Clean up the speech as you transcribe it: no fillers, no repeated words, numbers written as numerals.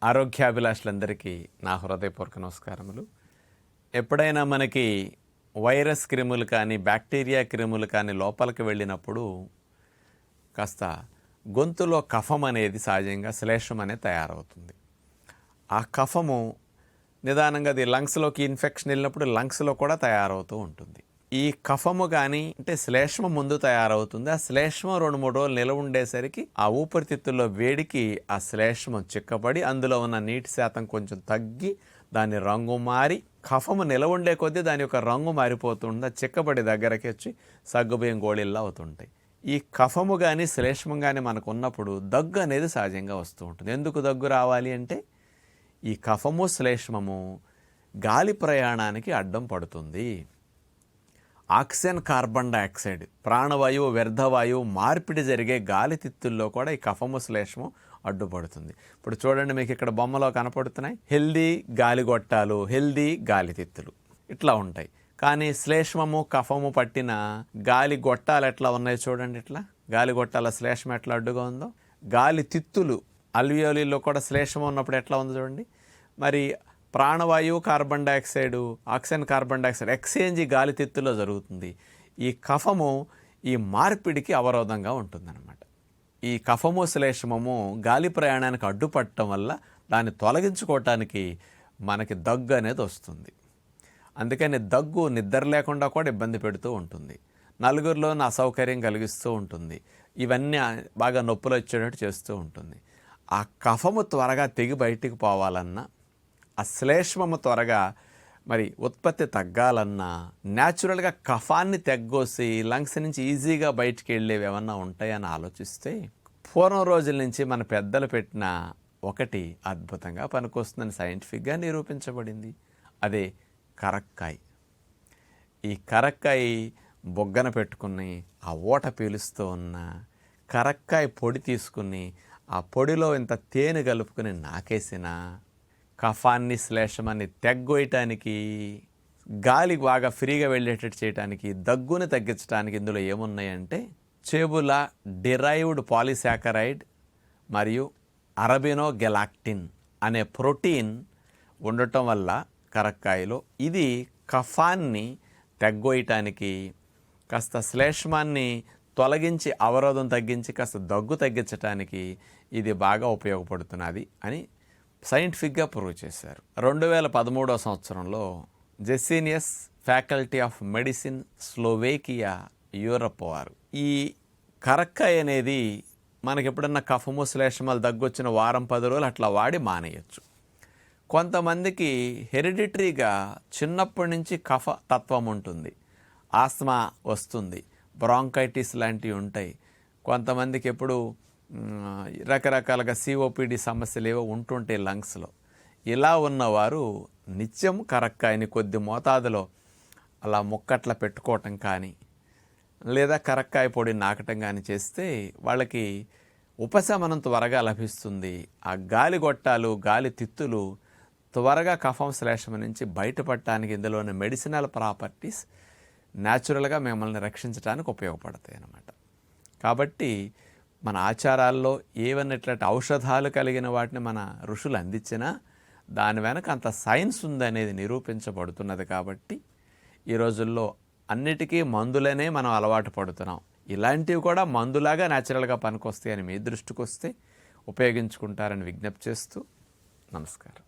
ఆరోగ్యాభిలాషులందరికీ నా హృదయపూర్వక నమస్కారములు. ఎప్పుడైనా మనకి వైరస్ క్రిములు కానీ బ్యాక్టీరియా క్రిములు కానీ లోపలికి వెళ్ళినప్పుడు కాస్త గొంతులో కఫం అనేది సహజంగా శ్లేషం అనేది తయారవుతుంది. ఆ కఫము నిదానంగా అది లంగ్స్లోకి ఇన్ఫెక్షన్ వెళ్ళినప్పుడు లంగ్స్లో కూడా తయారవుతూ ఉంటుంది. ఈ కఫము కానీ అంటే శ్లేష్మ ముందు తయారవుతుంది. ఆ శ్లేష్మం 2-3 రోజులు నిలవ ఉండేసరికి ఆ ఊపిరితిత్తుల్లో వేడికి ఆ శ్లేష్మం చిక్కబడి అందులో ఉన్న నీటి శాతం కొంచెం తగ్గి దాని రంగు మారి కఫము నిలవ ఉండే కొద్దీ దాని యొక్క రంగు మారిపోతుంది. చిక్కబడి దగ్గరకి వచ్చి సగ్గుబియ్యం గోళీల్లా అవుతుంటాయి. ఈ కఫము కానీ శ్లేష్మం కానీ మనకు ఉన్నప్పుడు దగ్గు అనేది సహజంగా వస్తూ ఉంటుంది. ఎందుకు దగ్గు రావాలి అంటే ఈ కఫము శ్లేష్మము గాలి ప్రయాణానికి అడ్డం పడుతుంది. ఆక్సిజన్ కార్బన్ డైఆక్సైడ్ ప్రాణవాయువు వ్యర్థవాయువు మార్పిడి జరిగే గాలి తిత్తుల్లో కూడా ఈ కఫము శ్లేష్మం అడ్డుపడుతుంది. ఇప్పుడు చూడండి, మీకు ఇక్కడ బొమ్మలో కనపడుతున్నాయి హెల్దీ గాలిగొట్టాలు, హెల్దీ గాలి తిత్తులు ఇట్లా ఉంటాయి. కానీ శ్లేష్మము కఫము పట్టిన గాలి గొట్టాలు ఎట్లా ఉన్నాయి చూడండి. ఇట్లా గాలి గొట్టాల శ్లేష్మం ఎట్లా అడ్డుగా ఉందో, గాలి తిత్తులు అల్వియోలీలో కూడా శ్లేష్మం ఉన్నప్పుడు ఎట్లా ఉందో చూడండి. మరి ప్రాణవాయువు carbon dioxide, oxygen carbon dioxide exchange గాలి తిత్తులో జరుగుతుంది. ఈ కఫము ఈ మార్పిడికి అవరోధంగా ఉంటుందన్నమాట. ఈ కఫము శ్లేష్మము గాలి ప్రయాణానికి అడ్డుపట్టడం వల్ల దాన్ని తొలగించుకోవటానికి మనకి దగ్గు అనేది వస్తుంది. అందుకని దగ్గు నిద్ర లేకుండా కూడా ఇబ్బంది పెడుతూ ఉంటుంది, నలుగురిలో అసౌకర్యం కలిగిస్తూ ఉంటుంది, ఇవన్నీ బాగా నొప్పులు వచ్చేటట్టు చేస్తూ ఉంటుంది. ఆ కఫము త్వరగా తెగి బయటికి పోవాలన్నా, ఆ శ్లేష్మము త్వరగా మరి ఉత్పత్తి తగ్గాలన్నా న్యాచురల్గా కఫాన్ని తెగ్గోసి లంగ్స్ నుంచి ఈజీగా బయటికి వెళ్ళేవి ఏమన్నా ఉంటాయని ఆలోచిస్తే పూర్వం రోజుల నుంచి మన పెద్దలు పెట్టిన ఒకటి అద్భుతంగా పనికొస్తుందని సైంటిఫిక్గా నిరూపించబడింది. అదే కరక్కాయ. ఈ కరక్కాయ బొగ్గన పెట్టుకుని ఆ ఊట పీలుస్తూ ఉన్న కరక్కాయ పొడి తీసుకుని ఆ పొడిలో ఇంత తేనె కలుపుకుని నాకేసిన కఫాన్ని శ్లేషమాన్ని తెగ్గొయటానికి, గాలి బాగా ఫ్రీగా వెళ్ళేటట్టు చేయడానికి, దగ్గుని తగ్గించడానికి ఇందులో ఏమున్నాయంటే చెబులా డిరైవ్డ్ పాలిసాకరైడ్ మరియు అరబినోగెలాక్టిన్ అనే ప్రోటీన్ ఉండటం వల్ల కరక్కాయలో ఇది కఫాన్ని తెగ్గొయటానికి, కాస్త శ్లేష్మాన్ని తొలగించి అవరోధం తగ్గించి కాస్త దగ్గు తగ్గించడానికి ఇది బాగా ఉపయోగపడుతున్నది అని సైంటిఫిక్గా ప్రూవ్ చేశారు. 2013 సంవత్సరంలో Jessenius faculty of medicine Slovakia Europe వారు ఈ కరక్కాయ అనేది మనకి ఎప్పుడన్నా కఫము శ్లేష్మాలు దగ్గొచ్చిన 1-10 రోజులు అట్లా వాడి మానేయచ్చు. కొంతమందికి హెరిడిటరీగా చిన్నప్పటి నుంచి కఫ తత్వం ఉంటుంది, ఆస్మా వస్తుంది, బ్రాంకైటిస్ లాంటివి ఉంటాయి. కొంతమందికి ఎప్పుడు రకరకాలుగా సిఓపిడి సమస్యలు ఏవో ఉంటుంటాయి లంగ్స్లో. ఇలా ఉన్నవారు నిత్యం కరక్కాయని కొద్ది మోతాదులో అలా ముక్కట్లా పెట్టుకోవటం కానీ లేదా కరక్కాయ పొడి నాకటం కానీ చేస్తే వాళ్ళకి ఉపశమనం త్వరగా లభిస్తుంది. ఆ గాలి గొట్టాలు, గాలి తిత్తులు త్వరగా కఫం శ్లేషం నుంచి బయటపడటానికి ఇందులోని మెడిసినల్ ప్రాపర్టీస్ న్యాచురల్గా మిమ్మల్ని రక్షించడానికి ఉపయోగపడతాయి అన్నమాట. కాబట్టి మన ఆచారాల్లో ఏవన్నా ఇట్లాంటి ఔషధాలు కలిగిన వాటిని మన ఋషులు అందించినా దాని వెనక అంత సైన్స్ ఉందనేది నిరూపించబడుతున్నది. కాబట్టి ఈ రోజుల్లో అన్నిటికీ మందులనే మనం అలవాటు పడుతున్నాం. ఇలాంటివి కూడా మందులాగా న్యాచురల్గా పనికొస్తాయని మీ దృష్టికి వస్తే ఉపయోగించుకుంటారని విజ్ఞప్తి చేస్తూ నమస్కారం.